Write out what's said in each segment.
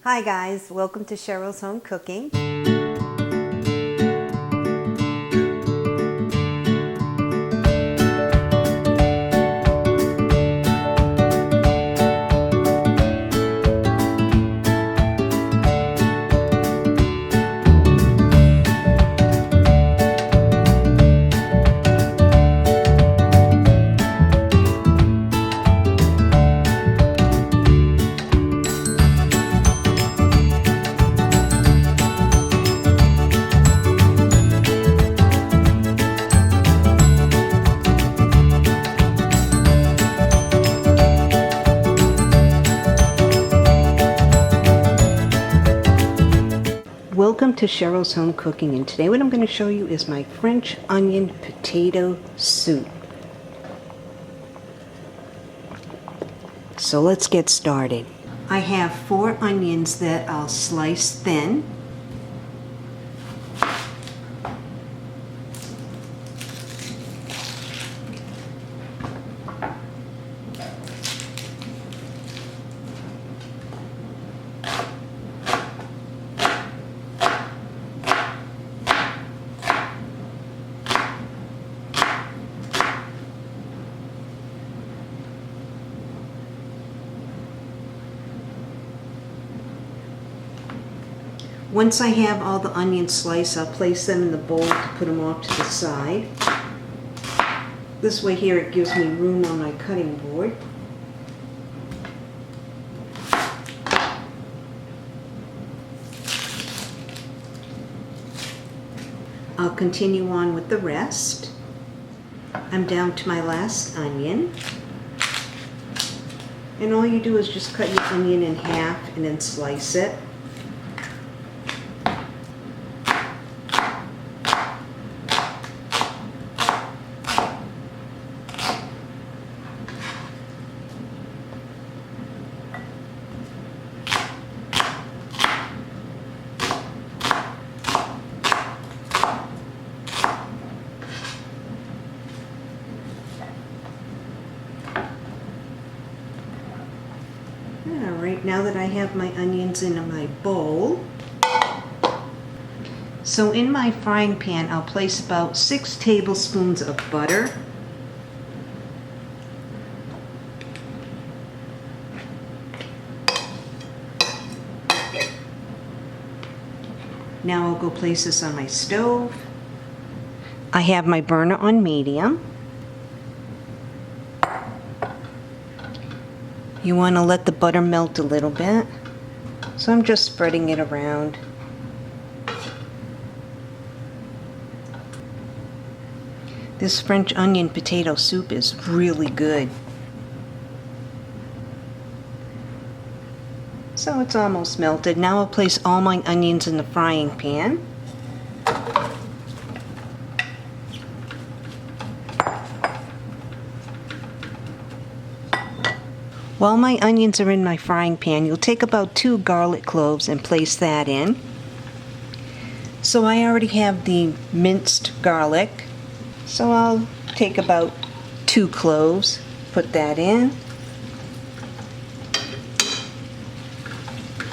Hi guys, welcome to Cheryl's Home Cooking. Welcome to Cheryl's Home Cooking, and today what I'm going to show you is my French onion potato soup. So let's get started. I have 4 onions that I'll slice thin. Once I have all the onions sliced, I'll place them in the bowl to put them off to the side. This way here it gives me room on my cutting board. I'll continue on with the rest. I'm down to my last onion. And all you do is just cut your onion in half and then slice it. Alright, now that I have my onions in my bowl, so in my frying pan I'll place about 6 tablespoons of butter. Now I'll go place this on my stove. I have my burner on medium. You want to let the butter melt a little bit, so I'm just spreading it around. This French onion potato soup is really good. So it's almost melted. Now I'll place all my onions in the frying pan. While my onions are in my frying pan, you'll take about 2 garlic cloves and place that in. So I already have the minced garlic, so I'll take about 2 cloves, put that in.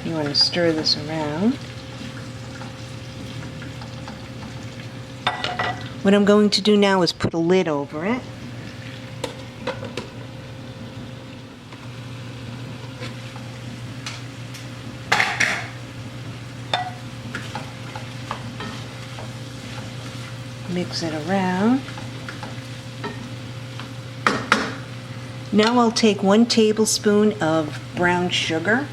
You want to stir this around. What I'm going to do now is put a lid over it. Mix it around. Now I'll take 1 tablespoon of brown sugar.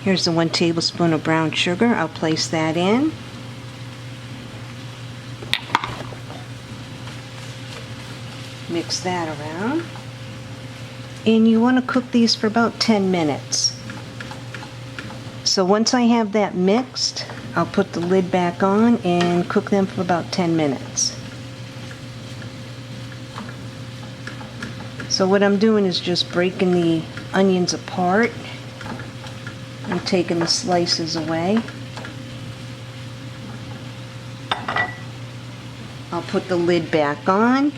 Here's the 1 tablespoon of brown sugar. I'll place that in. Mix that around. And you want to cook these for about 10 minutes. So once I have that mixed, I'll put the lid back on and cook them for about 10 minutes. So what I'm doing is just breaking the onions apart and taking the slices away. I'll put the lid back on.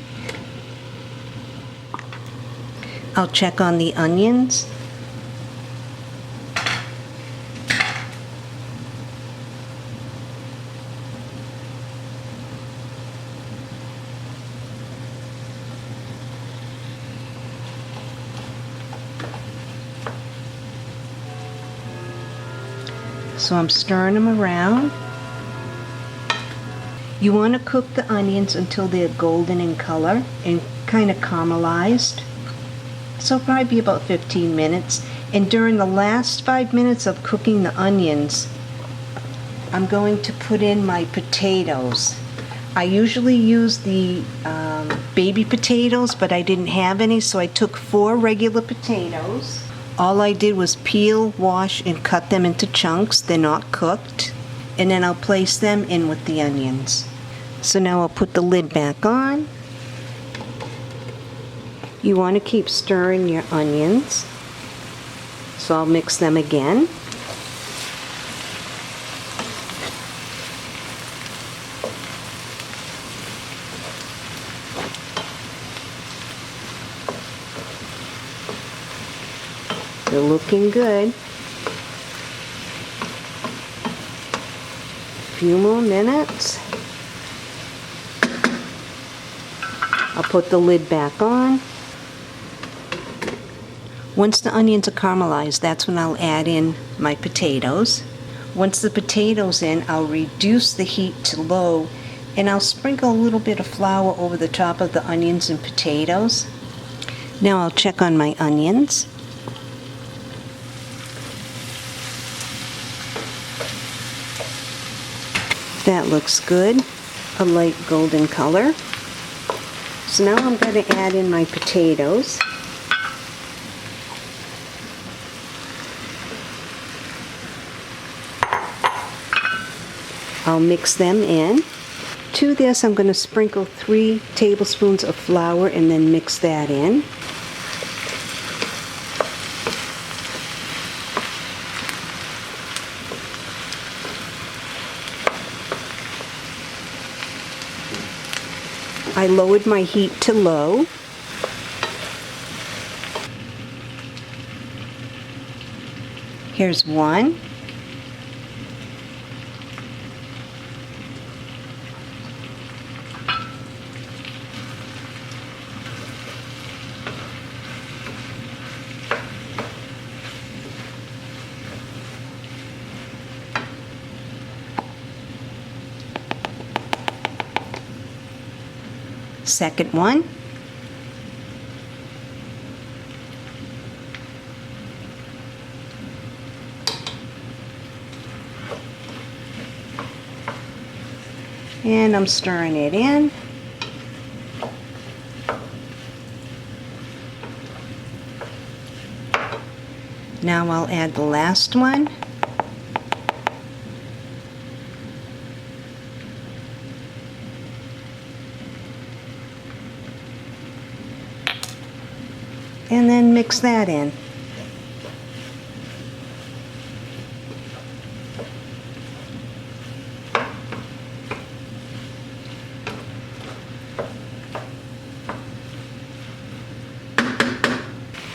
I'll check on the onions. So I'm stirring them around. You want to cook the onions until they're golden in color and kind of caramelized. So probably be about 15 minutes. And during the last 5 minutes of cooking the onions, I'm going to put in my potatoes. I usually use the baby potatoes, but I didn't have any, so I took 4 regular potatoes. All I did was peel, wash, and cut them into chunks. They're not cooked. And then I'll place them in with the onions. So now I'll put the lid back on. You want to keep stirring your onions. So I'll mix them again. They're looking good. A few more minutes. I'll put the lid back on. Once the onions are caramelized, that's when I'll add in my potatoes. Once the potatoes in, I'll reduce the heat to low, and I'll sprinkle a little bit of flour over the top of the onions and potatoes. Now I'll check on my onions. That looks good, a light golden color. So now I'm going to add in my potatoes. I'll mix them in. To this, I'm going to sprinkle 3 tablespoons of flour and then mix that in. I lowered my heat to low. Here's one. Second one. And I'm stirring it in. Now I'll add the last one. And then mix that in.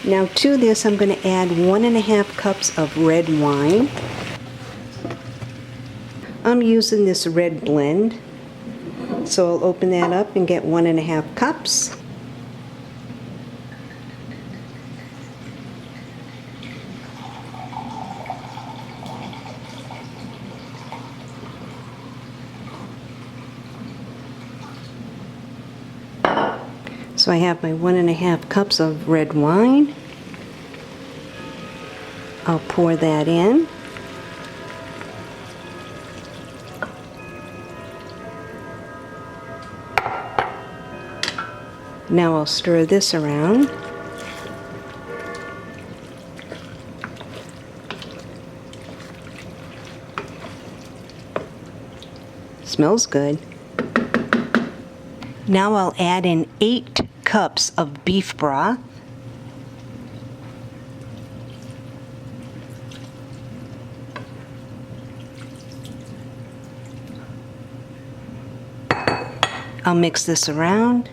Now to this I'm going to add 1½ cups of red wine. I'm using this red blend, so I'll open that up and get 1½ cups. So I have my 1½ cups of red wine. I'll pour that in. Now I'll stir this around. Smells good. Now I'll add in 8 cups of beef broth. I'll mix this around.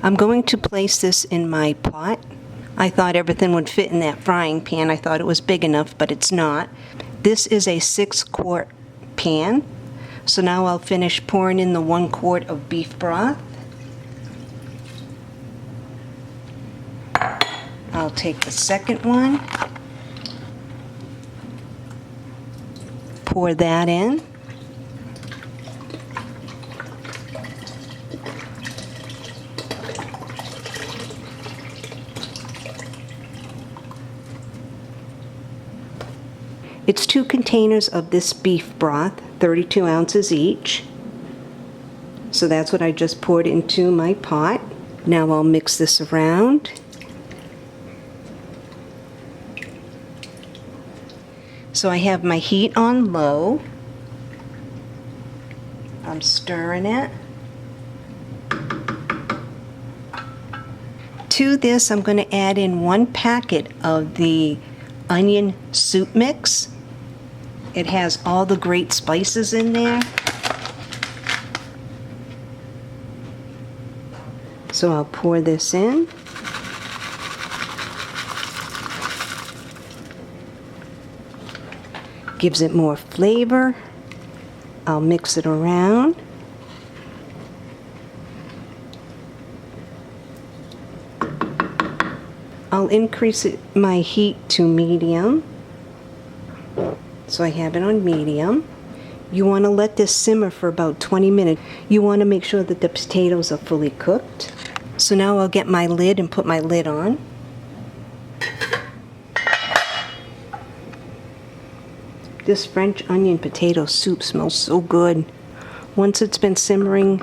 I'm going to place this in my pot. I thought everything would fit in that frying pan. I thought it was big enough, but it's not. This is a 6-quart pan. So now I'll finish pouring in the 1 quart of beef broth. I'll take the second one, pour that in. It's 2 containers of this beef broth, 32 ounces each. So that's what I just poured into my pot. Now I'll mix this around. So I have my heat on low. I'm stirring it. To this, I'm going to add in 1 packet of the onion soup mix. It has all the great spices in there. So I'll pour this in. Gives it more flavor. I'll mix it around. I'll increase my heat to medium. So I have it on medium. You want to let this simmer for about 20 minutes. You want to make sure that the potatoes are fully cooked. So now I'll get my lid and put my lid on. This French onion potato soup smells so good. Once it's been simmering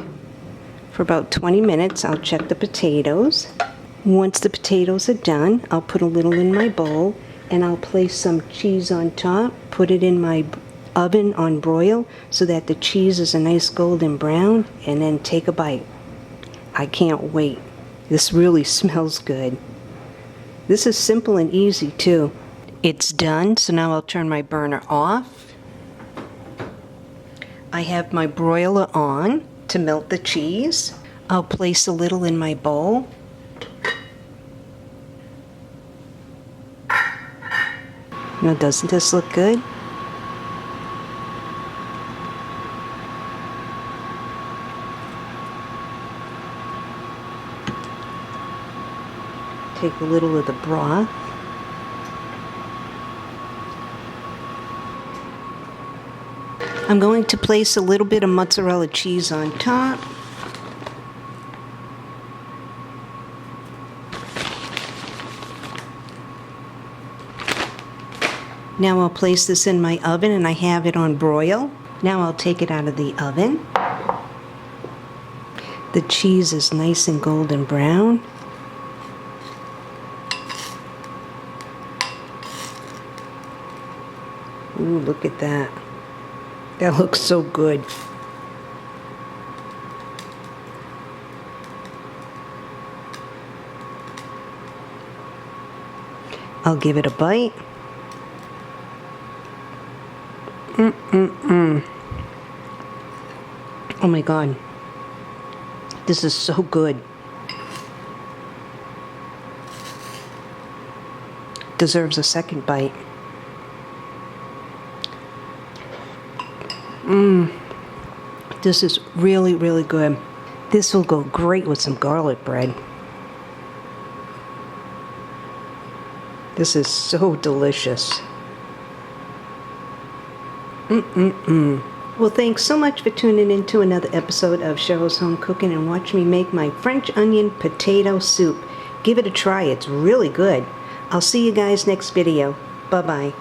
for about 20 minutes, I'll check the potatoes. Once the potatoes are done, I'll put a little in my bowl and I'll place some cheese on top, put it in my oven on broil so that the cheese is a nice golden brown, and then take a bite. I can't wait. This really smells good. This is simple and easy too. It's done, so now I'll turn my burner off. I have my broiler on to melt the cheese. I'll place a little in my bowl. Now, doesn't this look good? Take a little of the broth. I'm going to place a little bit of mozzarella cheese on top. Now I'll place this in my oven, and I have it on broil. Now I'll take it out of the oven. The cheese is nice and golden brown. Ooh, look at that. That looks so good. I'll give it a bite. Oh my God. This is so good. Deserves a second bite. This is really, really good. This will go great with some garlic bread. This is so delicious. Well, thanks so much for tuning in to another episode of Cheryl's Home Cooking and watch me make my French onion potato soup. Give it a try. It's really good. I'll see you guys next video. Bye-bye.